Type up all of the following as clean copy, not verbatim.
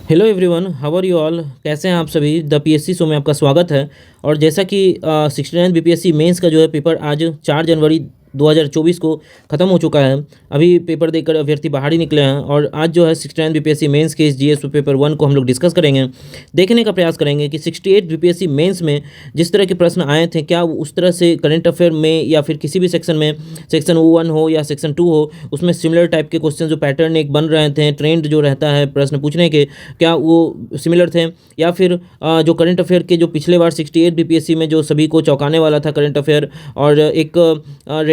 Hello everyone, how are you all. कैसे हैं आप सभी। द पीएससी शो में आपका स्वागत है। और जैसा कि 69 बीपीएससी मेंस का जो है पेपर आज 4 जनवरी 2024 को ख़त्म हो चुका है। अभी पेपर देकर अभ्यर्थी बाहर ही निकले हैं और आज जो है 69 बीपीएससी मेंस के इस जीएस पेपर 1 को हम लोग डिस्कस करेंगे। देखने का प्रयास करेंगे कि 68 बीपीएससी मेंस में जिस तरह के प्रश्न आए थे, क्या उस तरह से करंट अफेयर में या फिर किसी भी सेक्शन में, सेक्शन 1 हो या सेक्शन 2 हो, उसमें सिमिलर टाइप के क्वेश्चन जो पैटर्न एक बन रहे थे, ट्रेंड जो रहता है प्रश्न पूछने के, क्या वो सिमिलर थे या फिर जो करंट अफेयर के जो पिछले बार 68 बीपीएससी में जो सभी को चौंकाने वाला था करंट अफेयर, और एक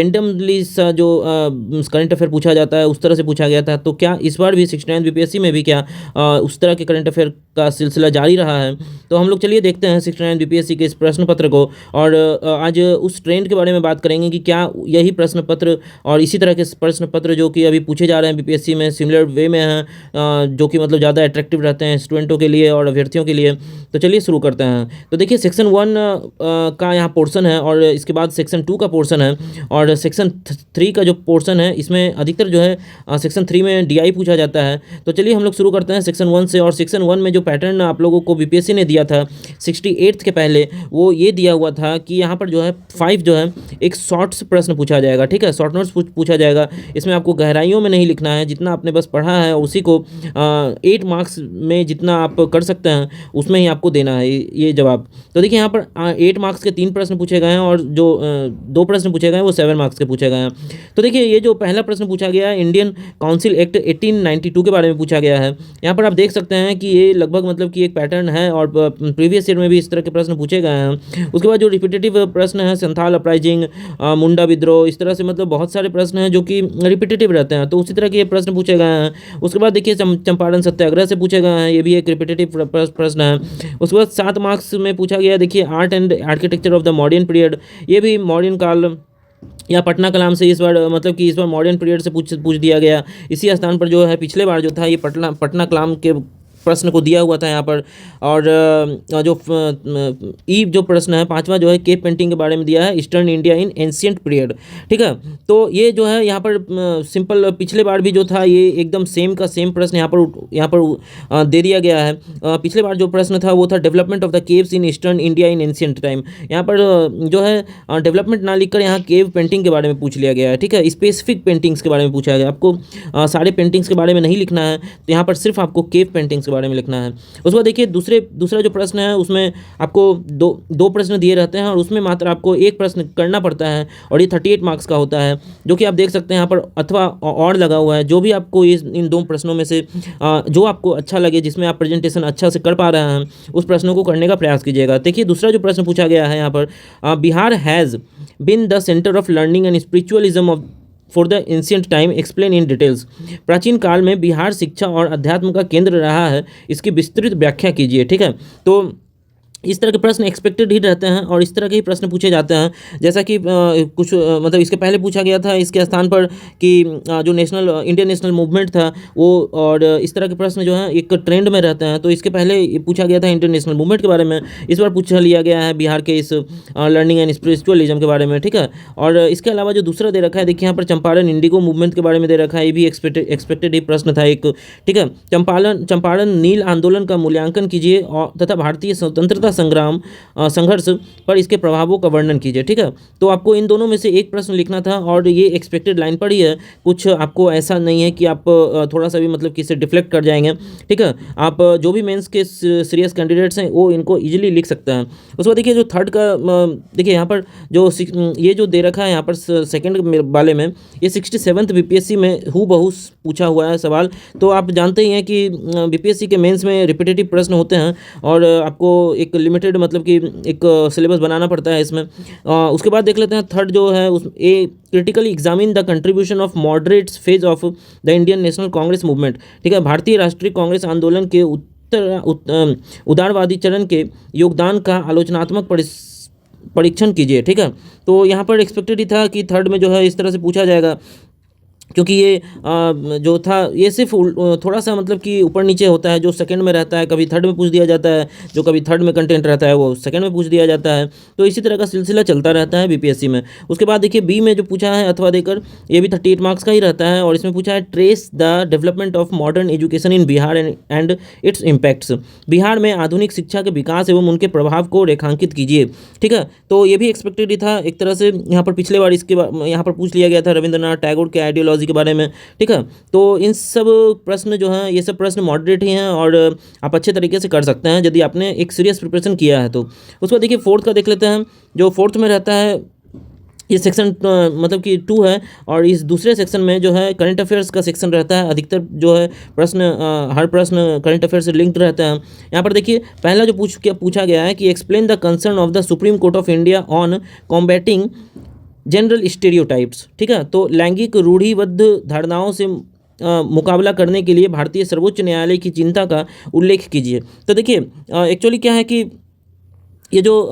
रेंडमली सा जो करंट अफेयर पूछा जाता है उस तरह से पूछा गया था, तो क्या इस बार भी 69 बीपीएससी में भी क्या उस तरह के करंट अफेयर का सिलसिला जारी रहा है। तो हम लोग चलिए देखते हैं 69 बीपीएससी के इस प्रश्न पत्र को, और आज उस ट्रेंड के बारे में बात करेंगे कि क्या यही प्रश्न पत्र और इसी तरह के प्रश्न पत्र जो कि अभी पूछे जा रहे हैं बीपीएससी में सिमिलर वे में हैं, जो कि मतलब ज़्यादा अट्रैक्टिव रहते हैं स्टूडेंटों के लिए और अभ्यर्थियों के लिए। तो चलिए शुरू करते हैं। तो देखिए सेक्शन 1 का यहाँ पोर्शन है और इसके बाद सेक्शन 2 का पोर्शन है, और सेक्शन 3 का जो पोर्शन है इसमें अधिकतर जो है सेक्शन 3 में डीआई पूछा जाता है। तो चलिए हम लोग शुरू करते हैं सेक्शन 1 से। और सेक्शन 1 में जो पैटर्न आप लोगों को बीपीएससी ने दिया था 68 के पहले, वो ये दिया हुआ था कि यहाँ पर जो है 5 जो है एक शॉर्ट्स प्रश्न पूछा जाएगा। ठीक है, शॉर्ट नोट्स पूछा जाएगा। इसमें आपको गहराइयों में नहीं लिखना है, जितना आपने बस पढ़ा है उसी को 8 मार्क्स में जितना आप कर सकते हैं उसमें ही आपको देना है ये जवाब। तो देखिए यहाँ पर 8 मार्क्स के 3 प्रश्न पूछे गए हैं और जो 2 प्रश्न पूछे गए हैं वो 7 मार्क्स के पूछे गए हैं। तो देखिए ये जो पहला प्रश्न पूछा गया है इंडियन काउंसिल एक्ट 1892 के बारे में पूछा गया है। यहाँ पर आप देख सकते हैं कि ये लगभग मतलब कि एक पैटर्न है और प्रीवियस ईयर में भी इस तरह के प्रश्न पूछे गए हैं। उसके बाद जो रिपीटेटिव प्रश्न है संथाल अपराइजिंग, मुंडा विद्रोह, इस तरह से मतलब बहुत सारे प्रश्न हैं जो कि रिपीटेटिव रहते हैं, तो उसी तरह के ये प्रश्न पूछे गए हैं। उसके बाद देखिए चंपारण सत्याग्रह से पूछे गए हैं, ये भी एक रिपीटेटिव प्रश्न है। उसके बाद 7 मार्क्स में पूछा गया देखिए art and architecture of the modern period, ये भी मॉडर्न काल या पटना कलाम से इस बार मतलब कि इस बार मॉडर्न पीरियड से पूछ दिया गया। इसी स्थान पर जो है पिछले बार जो था ये पटना कलाम के प्रश्न को दिया हुआ था यहाँ पर। और जो ई जो प्रश्न है 5वां जो है केव पेंटिंग के बारे में दिया है, eastern India in ancient period. ठीक है, तो ये जो है यहाँ पर सिंपल पिछले बार भी जो था ये एकदम सेम का सेम प्रश्न यहाँ पर दे दिया गया है। पिछले बार जो प्रश्न था वो था development of the caves in eastern India in ancient time. यहाँ पर जो है डेवलपमेंट ना लिखकर यहाँ केव पेंटिंग के बारे में पूछ लिया गया है। ठीक है, स्पेसिफिक पेंटिंग्स के बारे में पूछा गया, आपको सारे पेंटिंग्स के बारे में नहीं लिखना है, तो यहाँ पर सिर्फ आपको केव पेंटिंग्स के बारे में लिखना है। उसके बाद देखिए दूसरा जो प्रश्न है उसमें आपको दो प्रश्न दिए रहते हैं और उसमें मात्र आपको एक प्रश्न करना पड़ता है, और ये 38 मार्क्स का होता है, जो कि आप देख सकते हैं यहाँ पर अथवा और लगा हुआ है। जो भी आपको इन 2 प्रश्नों में से जो आपको अच्छा लगे, जिसमें आप प्रेजेंटेशन अच्छा से कर पा रहे हैं, उस प्रश्नों को करने का प्रयास कीजिएगा। देखिए दूसरा जो प्रश्न पूछा गया है यहाँ पर, Bihar has been the centre of learning and spiritualism of for the ancient time, explain in details. प्राचीन काल में बिहार शिक्षा और अध्यात्म का केंद्र रहा है, इसकी विस्तृत व्याख्या कीजिए। ठीक है, तो इस तरह के प्रश्न एक्सपेक्टेड ही रहते हैं और इस तरह के ही प्रश्न पूछे जाते हैं। जैसा कि कुछ मतलब इसके पहले पूछा गया था इसके स्थान पर कि जो इंडियन नेशनल मूवमेंट था वो, और इस तरह के प्रश्न जो हैं एक ट्रेंड में रहते हैं, तो इसके पहले पूछा गया था इंडियन नेशनल मूवमेंट के बारे में, इस बार पूछा लिया गया है बिहार के इस लर्निंग एंड स्पिरिचुअलिज्म के बारे में। ठीक है, और इसके अलावा जो दूसरा दे रखा है देखिए यहाँ पर चंपारण इंडिगो मूवमेंट के बारे में दे रखा है, ये भी एक्सपेक्टेड ही प्रश्न था एक। ठीक है, चंपारण नील आंदोलन का मूल्यांकन कीजिए और तथा भारतीय स्वतंत्रता संघर्ष पर इसके प्रभावों का वर्णन कीजिए। ठीक है, तो आपको इन दोनों में से एक प्रश्न लिखना था और ये एक्सपेक्टेड लाइन पर ही है, कुछ आपको ऐसा नहीं है कि आप थोड़ा सा भी मतलब कि इससे डिफ्लेक्ट कर जाएंगे। ठीक है, आप जो भी मेंस के सीरियस कैंडिडेट्स हैं वो इनको इजीली लिख सकते हैं। उसके बाद देखिए जो थर्ड का देखिए यहाँ पर जो ये जो दे रखा है यहाँ पर सेकंड वाले में, ये 67th बीपीएससी में हूबहू पूछा हुआ है सवाल। तो आप जानते ही हैं कि बीपीएससी के मेंस में रिपीटेटिव प्रश्न होते हैं और आपको एक लिमिटेड मतलब कि एक सिलेबस बनाना पड़ता है इसमें। उसके बाद देख लेते हैं थर्ड जो है उस critically examine the contribution of moderates phase of the Indian national Congress movement. ठीक है, भारतीय राष्ट्रीय कांग्रेस आंदोलन के उदारवादी चरण के योगदान का आलोचनात्मक परीक्षण कीजिए। ठीक है, तो यहाँ पर एक्सपेक्टेड ही था कि थर्ड में जो है इस तरह से पूछा जाएगा। क्योंकि ये जो था ये सिर्फ थोड़ा सा मतलब कि ऊपर नीचे होता है, जो सेकंड में रहता है कभी थर्ड में पूछ दिया जाता है, जो कभी थर्ड में कंटेंट रहता है वो सेकंड में पूछ दिया जाता है। तो इसी तरह का सिलसिला चलता रहता है बीपीएससी में। उसके बाद देखिए बी में जो पूछा है अथवा देकर, ये भी 38 मार्क्स का ही रहता है, और इसमें पूछा है trace the development of modern education in Bihar and it's impacts. Bihar में आधुनिक शिक्षा के विकास एवं उनके प्रभाव को रेखांकित कीजिए। ठीक है, तो ये भी एक्सपेक्टेड ही था एक तरह से। यहाँ पर पिछले बार यहाँ पर पूछ लिया गया था रविंद्रनाथ टैगोर के आइडियोलॉजी के बारे में। ठीक है, तो इन सब प्रश्न जो हैं, ये सब प्रश्न मॉडरेट ही हैं और आप अच्छे तरीके से कर सकते हैं यदि आपने एक सीरियस प्रिपरेशन किया है तो। उसके बाद देखिए फोर्थ का देख लेते हैं। जो फोर्थ में रहता है ये सेक्शन मतलब कि 2 है, और इस दूसरे सेक्शन में जो है करंट अफेयर्स का सेक्शन रहता है। अधिकतर जो है प्रश्न हर प्रश्न करंट अफेयर से लिंक्ड रहता है। यहाँ पर देखिए पहला जो पूछा गया है कि explain the concern of the supreme court of India on combating general stereotypes. ठीक है, तो लैंगिक रूढ़िबद्ध धारणाओं से मुकाबला करने के लिए भारतीय सर्वोच्च न्यायालय की चिंता का उल्लेख कीजिए। तो देखिए एक्चुअली क्या है कि ये जो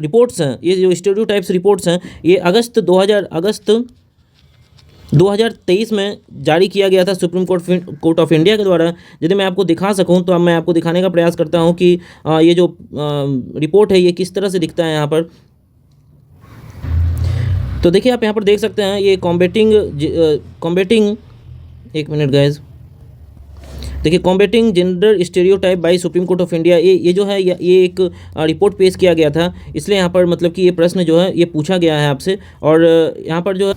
रिपोर्ट्स हैं, ये जो स्टीरियोटाइप्स रिपोर्ट्स हैं, ये अगस्त 2023 में जारी किया गया था सुप्रीम कोर्ट ऑफ इंडिया के द्वारा। यदि मैं आपको दिखा सकूं तो अब मैं आपको दिखाने का प्रयास करता हूं कि ये जो रिपोर्ट है ये किस तरह से दिखता है यहाँ पर। तो देखिए आप यहाँ पर देख सकते हैं ये कॉम्बैटिंग एक मिनट गाइज, देखिए combating gender stereotype by supreme court of India, ये जो है ये एक रिपोर्ट पेश किया गया था, इसलिए यहाँ पर मतलब कि ये प्रश्न जो है ये पूछा गया है आपसे। और यहाँ पर जो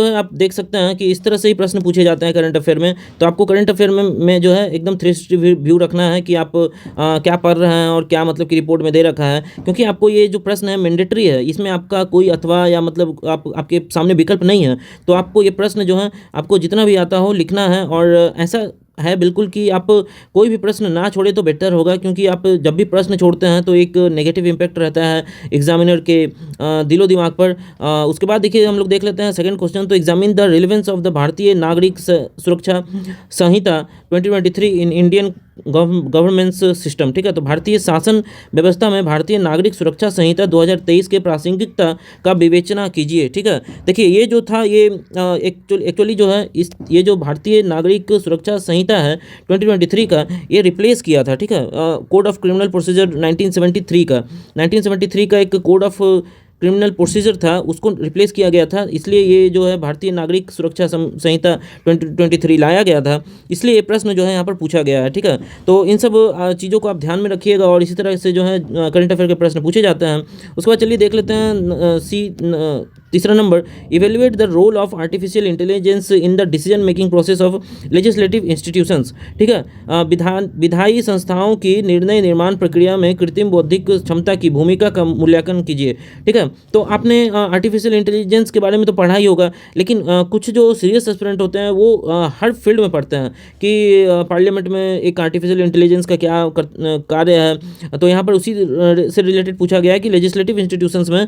है आप देख सकते हैं कि इस तरह से ही प्रश्न पूछे जाते हैं करंट अफेयर में। तो आपको करंट अफेयर में जो है एकदम 360 व्यू रखना है कि आप क्या पढ़ रहे हैं और क्या मतलब कि रिपोर्ट में दे रखा है, क्योंकि आपको ये जो प्रश्न है मैंडेटरी है, इसमें आपका कोई अथवा या मतलब आपके सामने विकल्प नहीं है। तो आपको ये प्रश्न जो है आपको जितना भी आता हो लिखना है, और ऐसा है बिल्कुल कि आप कोई भी प्रश्न ना छोड़े तो बेटर होगा, क्योंकि आप जब भी प्रश्न छोड़ते हैं तो एक नेगेटिव इम्पैक्ट रहता है एग्जामिनर के दिलो दिमाग पर। उसके बाद देखिए हम लोग देख लेते हैं सेकंड क्वेश्चन। तो examine the relevance of the भारतीय नागरिक सुरक्षा संहिता 2023 इन इंडियन गवर्नेंस सिस्टम। ठीक है, तो भारतीय शासन व्यवस्था में भारतीय नागरिक सुरक्षा संहिता 2023 के प्रासंगिकता का विवेचना कीजिए। ठीक है, देखिए ये जो था ये एक्चुअली जो है ये जो भारतीय नागरिक सुरक्षा संहिता है 2023 का, ये रिप्लेस किया था। ठीक है, कोड ऑफ क्रिमिनल प्रोसीजर 1973 का एक कोड ऑफ क्रिमिनल प्रोसीजर था, उसको रिप्लेस किया गया था, इसलिए ये जो है भारतीय नागरिक सुरक्षा संहिता 2023 लाया गया था, इसलिए ये प्रश्न जो है यहाँ पर पूछा गया है। ठीक है, तो इन सब चीज़ों को आप ध्यान में रखिएगा, और इसी तरह से जो है करंट अफेयर के प्रश्न पूछे जाते हैं। उसके बाद चलिए देख लेते हैं तीसरा number, evaluate the role of artificial intelligence in the decision making process of legislative institutions. ठीक है, विधायी संस्थाओं की निर्णय निर्माण प्रक्रिया में कृत्रिम बौद्धिक क्षमता की भूमिका का मूल्यांकन कीजिए। ठीक है, तो आपने आर्टिफिशियल इंटेलिजेंस के बारे में तो पढ़ा ही होगा, लेकिन कुछ जो सीरियस एस्पिरेंट होते हैं वो हर फील्ड में पढ़ते हैं कि पार्लियामेंट में एक आर्टिफिशियल इंटेलिजेंस का क्या कार्य है। तो यहाँ पर उसी से रिलेटेड पूछा गया है कि लेजिस्लेटिव इंस्टीट्यूशंस में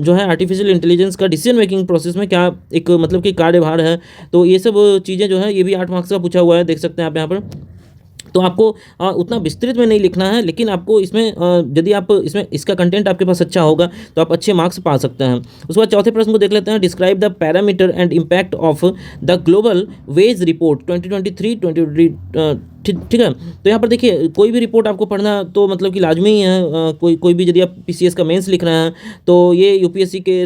जो है आर्टिफिशियल इंटेलिजेंस का डिसीजन मेकिंग प्रोसेस में क्या एक मतलब कि कार्यभार है। तो ये सब चीज़ें जो है ये भी 8 मार्क्स का पूछा हुआ है, देख सकते हैं आप यहाँ पर। तो आपको उतना विस्तृत में नहीं लिखना है, लेकिन आपको इसमें यदि आप इसमें इसका कंटेंट आपके पास अच्छा होगा तो आप अच्छे मार्क्स पा सकते हैं। उसके बाद चौथे प्रश्न को देख लेते हैं। Describe the parameter and impact of the global wage report 2023। ठीक है, तो यहाँ पर देखिए कोई भी रिपोर्ट आपको पढ़ना तो मतलब कि लाजमी ही है। कोई भी यदि आप पीसीएस का मेंस लिख रहे हैं तो ये यूपीएससी के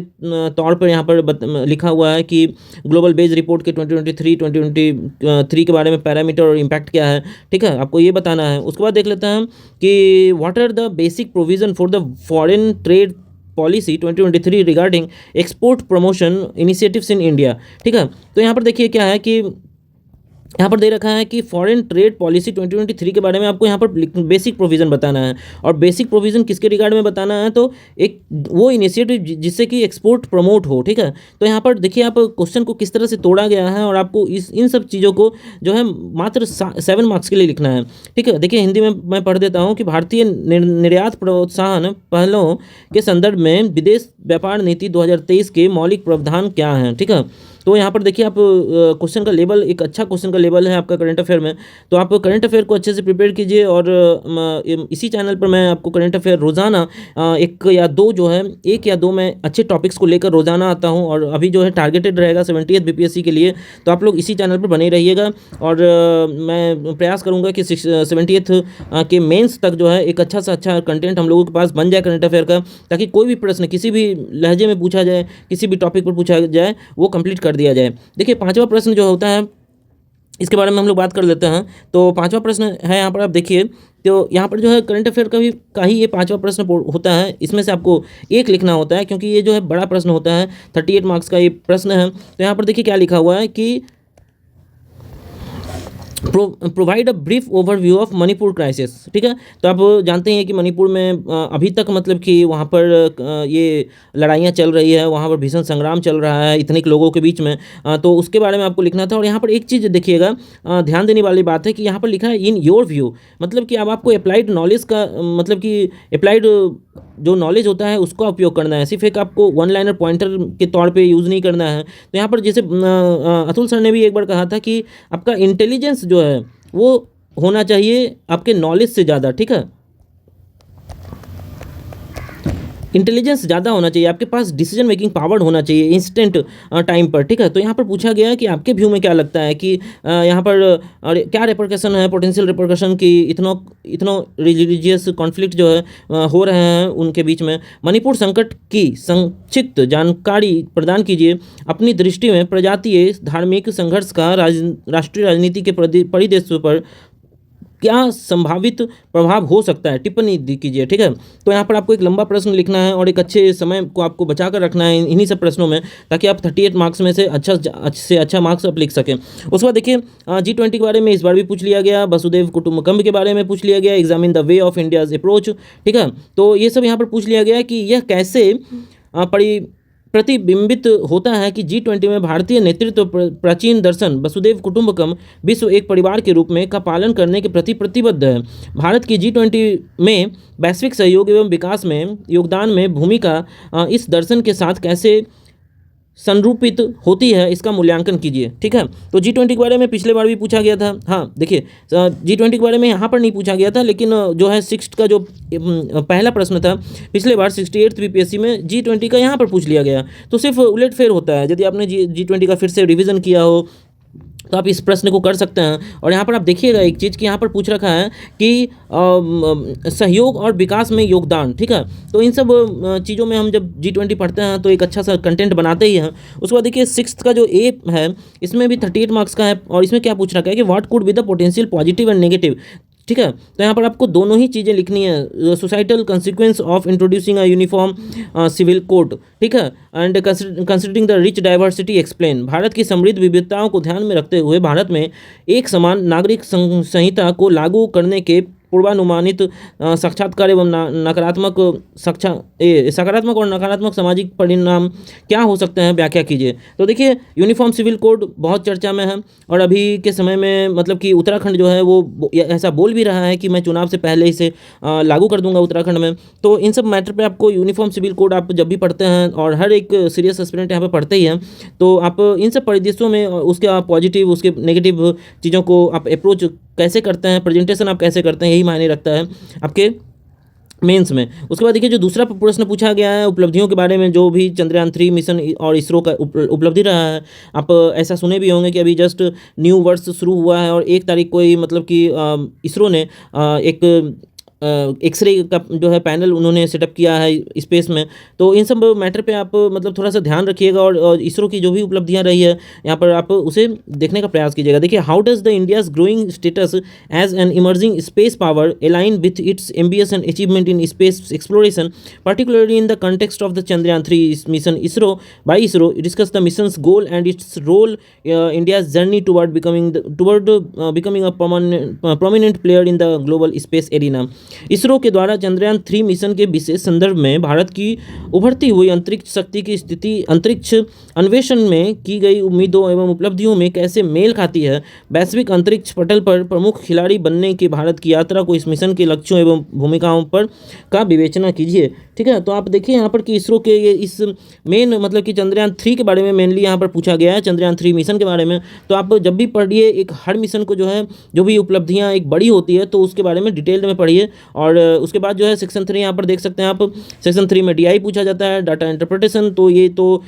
तौर पर यहाँ पर लिखा हुआ है कि ग्लोबल बेज रिपोर्ट के 2023 के बारे में पैरामीटर और इम्पैक्ट क्या है। ठीक है, आपको ये बताना है। उसके बाद देख लेते हैं कि what are the basic provision for the foreign trade policy 2023 regarding export promotion initiatives in India. ठीक है, तो यहाँ पर देखिए क्या है कि यहाँ पर दे रखा है कि फॉरेन ट्रेड पॉलिसी 2023 के बारे में आपको यहाँ पर बेसिक प्रोविज़न बताना है। और बेसिक प्रोविज़न किसके रिगार्ड में बताना है, तो एक वो इनिशिएटिव जिससे कि एक्सपोर्ट प्रमोट हो। ठीक है, तो यहाँ पर देखिए आप क्वेश्चन को किस तरह से तोड़ा गया है, और आपको इन सब चीज़ों को जो है मात्र 7 मार्क्स के लिए लिखना है। ठीक है, देखिए हिंदी में मैं पढ़ देता हूँ कि भारतीय निर्यात प्रोत्साहन पहलों के संदर्भ में विदेश व्यापार नीति 2023 के मौलिक प्रावधान क्या हैं। ठीक है, तो यहाँ पर देखिए आप क्वेश्चन का लेवल, एक अच्छा क्वेश्चन का लेवल है आपका करंट अफेयर में। तो आप करंट अफेयर को अच्छे से प्रिपेयर कीजिए और इसी चैनल पर मैं आपको करंट अफेयर रोज़ाना एक या दो जो है, एक या दो मैं अच्छे टॉपिक्स को लेकर रोज़ाना आता हूँ। और अभी जो है टारगेटेड रहेगा 70th बीपीएससी के लिए, तो आप लोग इसी चैनल पर बने रहिएगा। और मैं प्रयास करूँगा कि 70th के मेंस तक जो है एक अच्छा सा अच्छा कंटेंट हम लोगों के पास बन जाए करंट अफेयर का, ताकि कोई भी प्रश्न किसी भी लहजे में पूछा जाए, किसी भी टॉपिक पर पूछा जाए, वो कंप्लीट कर दिया जाए। देखिए 5वां प्रश्न जो होता है, इसके बारे में हम लोग बात कर लेते हैं। तो 5वां प्रश्न है यहाँ पर, आप देखिए। तो यहाँ पर जो है करंट अफेयर का ही ये 5वां प्रश्न होता है। इसमें से आपको एक लिखना होता है, क्योंकि ये जो है बड़ा प्रश्न होता है, 38 मार्क्स का ये प्रश्न है। तो यहाँ पर देखिए क्या लिखा हुआ है कि provide a brief overview of Manipur crisis. ठीक है, तो आप जानते हैं कि मणिपुर में अभी तक मतलब कि वहाँ पर ये लड़ाइयाँ चल रही है, वहाँ पर भीषण संग्राम चल रहा है इतने लोगों के बीच में। तो उसके बारे में आपको लिखना था। और यहाँ पर एक चीज़ देखिएगा, ध्यान देने वाली बात है कि यहाँ पर लिखा है इन योर व्यू, मतलब कि अब आपको अप्लाइड नॉलेज का मतलब कि अप्लाइड जो नॉलेज होता है उसका उपयोग करना है, सिर्फ एक आपको वन लाइनर पॉइंटर के तौर पे यूज़ नहीं करना है। तो यहाँ पर जैसे अतुल सर ने भी एक बार कहा था कि आपका इंटेलिजेंस जो है वो होना चाहिए आपके नॉलेज से ज़्यादा। ठीक है, इंटेलिजेंस ज़्यादा होना चाहिए, आपके पास डिसीजन मेकिंग पावर होना चाहिए इंस्टेंट टाइम पर। ठीक है, तो यहाँ पर पूछा गया है कि आपके व्यू में क्या लगता है कि यहाँ पर क्या रिपरकशन है, पोटेंशियल रिपरकशन की इतनों रिलीजियस कॉन्फ्लिक्ट जो है हो रहे हैं उनके बीच में। मणिपुर संकट की संक्षिप्त जानकारी प्रदान कीजिए। अपनी दृष्टि में प्रजातीय धार्मिक संघर्ष का राष्ट्रीय राजनीति के परिदृश्य पर क्या संभावित प्रभाव हो सकता है, टिप्पणी कीजिए। ठीक है, तो यहाँ पर आपको एक लंबा प्रश्न लिखना है और एक अच्छे समय को आपको बचा कर रखना है इन्हीं सब प्रश्नों में, ताकि आप 38 मार्क्स में से अच्छा मार्क्स आप लिख सकें। उसके बाद देखिए G20 के बारे में इस बार भी पूछ लिया गया, वसुधैव कुटुंबकम के बारे में पूछ लिया गया, examine the way of India's approach. ठीक है, तो ये सब यहाँ पर पूछ लिया गया कि यह कैसे प्रतिबिंबित होता है कि G20 में भारतीय नेतृत्व प्राचीन दर्शन वसुधैव कुटुंबकम, विश्व एक परिवार के रूप में का पालन करने के प्रति प्रतिबद्ध है। भारत की G20 में वैश्विक सहयोग एवं विकास में योगदान में भूमिका इस दर्शन के साथ कैसे संरूपित होती है, इसका मूल्यांकन कीजिए। ठीक है, तो G20 के बारे में पिछले बार भी पूछा गया था। हाँ देखिए, G20 के बारे में यहाँ पर नहीं पूछा गया था, लेकिन जो है 6th का जो पहला प्रश्न था पिछले बार 68th बीपीएससी में G20 का यहाँ पर पूछ लिया गया। तो सिर्फ उलटफेर होता है, यदि आपने G20 का फिर से रिवीजन किया हो तो आप इस प्रश्न को कर सकते हैं। और यहाँ पर आप देखिएगा एक चीज़ कि यहाँ पर पूछ रखा है कि सहयोग और विकास में योगदान। ठीक है, तो इन सब चीज़ों में हम जब G20 पढ़ते हैं तो एक अच्छा सा कंटेंट बनाते ही हैं। उसके बाद देखिए 6th का जो ए है इसमें भी 38 मार्क्स का है, और इसमें क्या पूछ रखा है कि what could be the potential positive and negative. ठीक है, तो यहाँ पर आपको दोनों ही चीज़ें लिखनी है, societal consequence of introducing a uniform civil code. ठीक है, and considering the rich diversity explain. Bharat की समृद्ध विविधताओं को ध्यान में रखते हुए भारत में एक समान नागरिक संहिता को लागू करने के पूर्वानुमानित साक्षात्कार एवं नकारात्मक सकारात्मक और नकारात्मक सामाजिक परिणाम क्या हो सकते हैं, व्याख्या कीजिए। तो देखिए यूनिफॉर्म सिविल कोड बहुत चर्चा में है, और अभी के समय में मतलब कि उत्तराखंड जो है वो ऐसा बोल भी रहा है कि मैं चुनाव से पहले इसे लागू कर दूंगा उत्तराखंड में। तो इन सब मैटर पे आपको यूनिफॉर्म सिविल कोड आप जब भी पढ़ते हैं, और हर एक सीरियस एस्पिरेंट यहाँ पर पढ़ते ही हैं, तो आप इन सब परिदृश्यों में उसके पॉजिटिव उसके नेगेटिव चीज़ों को आप अप्रोच कैसे करते हैं, प्रेजेंटेशन आप कैसे करते हैं, यही मायने रखता है आपके मेंस में। उसके बाद देखिए जो दूसरा प्रश्न पूछा गया है उपलब्धियों के बारे में, जो भी चंद्रयान 3 मिशन और इसरो का उपलब्धि रहा है। आप ऐसा सुने भी होंगे कि अभी जस्ट न्यू वर्ष शुरू हुआ है और 1 तारीख को ही मतलब कि इसरो ने एक एक्सरे का जो है पैनल उन्होंने सेटअप किया है स्पेस में। तो इन सब मैटर पे आप मतलब थोड़ा सा ध्यान रखिएगा, और इसरो की जो भी उपलब्धियां रही है यहाँ पर आप उसे देखने का प्रयास कीजिएगा। देखिए how does the India's growing status as an emerging space power align with its ambitious and achievement in space exploration, particularly in the context of the Chandrayaan 3 mission ISRO discuss the mission's goal and its role, India's journey toward becoming a prominent player in the global space arena। ISRO के द्वारा Chandrayaan 3 mission के विशेष संदर्भ में भारत की उभरती हुई अंतरिक्ष शक्ति की स्थिति अंतरिक्ष अन्वेषण में की गई उम्मीदों एवं उपलब्धियों में कैसे मेल खाती है। वैश्विक अंतरिक्ष पटल पर प्रमुख खिलाड़ी बनने की भारत की यात्रा को इस मिशन के लक्ष्यों एवं भूमिकाओं पर का विवेचना कीजिए। ठीक है, तो आप देखिए यहाँ पर कि इसरो के ये इस मेन मतलब कि चंद्रयान 3 के बारे में मेनली यहाँ पर पूछा गया है, चंद्रयान 3 मिशन के बारे में। तो आप जब भी पढ़िए एक हर मिशन को जो है जो भी उपलब्धियाँ एक बड़ी होती है तो उसके बारे में डिटेल में पढ़िए। और उसके बाद जो है सेक्शन 3 यहाँ पर देख सकते हैं आप, सेक्शन 3 में DI पूछा जाता है, डाटा इंटरप्रिटेशन। तो ये तो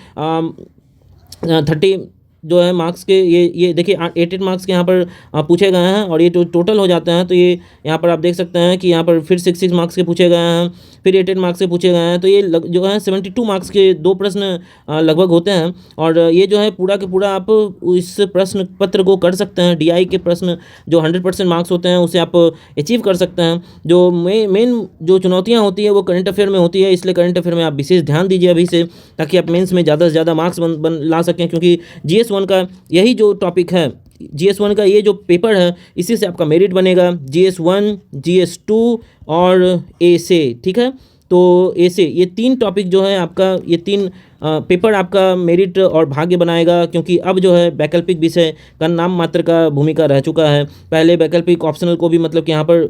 30 जो है मार्क्स के ये देखिए 8 मार्क्स के यहाँ पर पूछे गए हैं और ये तो टोटल हो जाते हैं। तो ये यहाँ पर आप देख सकते हैं कि यहाँ पर फिर 6 मार्क्स के पूछे गए हैं, फिर 8 मार्क्स के पूछे गए हैं। तो ये जो है 72 मार्क्स के 2 प्रश्न लगभग होते हैं। और ये जो है पूरा के पूरा आप इस प्रश्न पत्र को कर सकते हैं। DI के प्रश्न जो 100% मार्क्स होते हैं उसे आप अचीव कर सकते हैं। जो मेन जो चुनौतियाँ होती है वो करंट अफेयर में होती है, इसलिए करंट अफेयर में आप विशेष ध्यान दीजिए अभी से, ताकि आप मेंस में ज़्यादा से ज़्यादा मार्क्स ला सकें। क्योंकि GS1 का यही जो टॉपिक है, GS1 का ये जो पेपर है, इसी से आपका मेरिट बनेगा। GS1, GS2 और A से, ठीक है। तो A से ये 3 टॉपिक जो है आपका, ये 3 पेपर आपका मेरिट और भाग्य बनाएगा। क्योंकि अब जो है वैकल्पिक विषय का नाम मात्र का भूमिका रह चुका है। पहले वैकल्पिक ऑप्शनल को भी मतलब कि यहाँ पर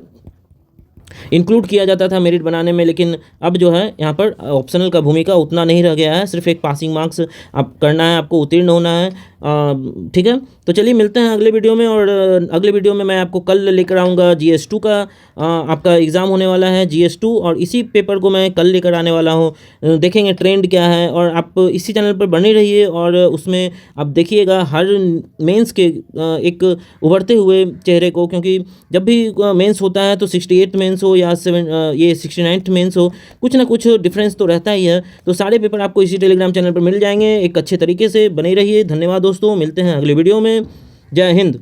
इंक्लूड किया जाता था मेरिट बनाने में, लेकिन अब जो है यहाँ पर ऑप्शनल का भूमिका उतना नहीं रह गया है। सिर्फ एक पासिंग मार्क्स आप करना है, आपको उत्तीर्ण होना है। ठीक है, तो चलिए मिलते हैं अगले वीडियो में। और अगले वीडियो में मैं आपको कल लेकर आऊँगा GS2 का आपका एग्ज़ाम होने वाला है, GS2, और इसी पेपर को मैं कल लेकर आने वाला हूँ। देखेंगे ट्रेंड क्या है। और आप इसी चैनल पर बने रहिए और उसमें आप देखिएगा हर मेंस के एक उभरते हुए चेहरे को। क्योंकि जब भी मेंस होता है तो 68 मेंस हो या 69 मेंस हो, कुछ ना कुछ डिफरेंस तो रहता ही है। तो सारे पेपर आपको इसी टेलीग्राम चैनल पर मिल जाएंगे एक अच्छे तरीके से। बने रहिए। धन्यवाद दोस्तों, मिलते हैं अगले वीडियो में। जय हिंद।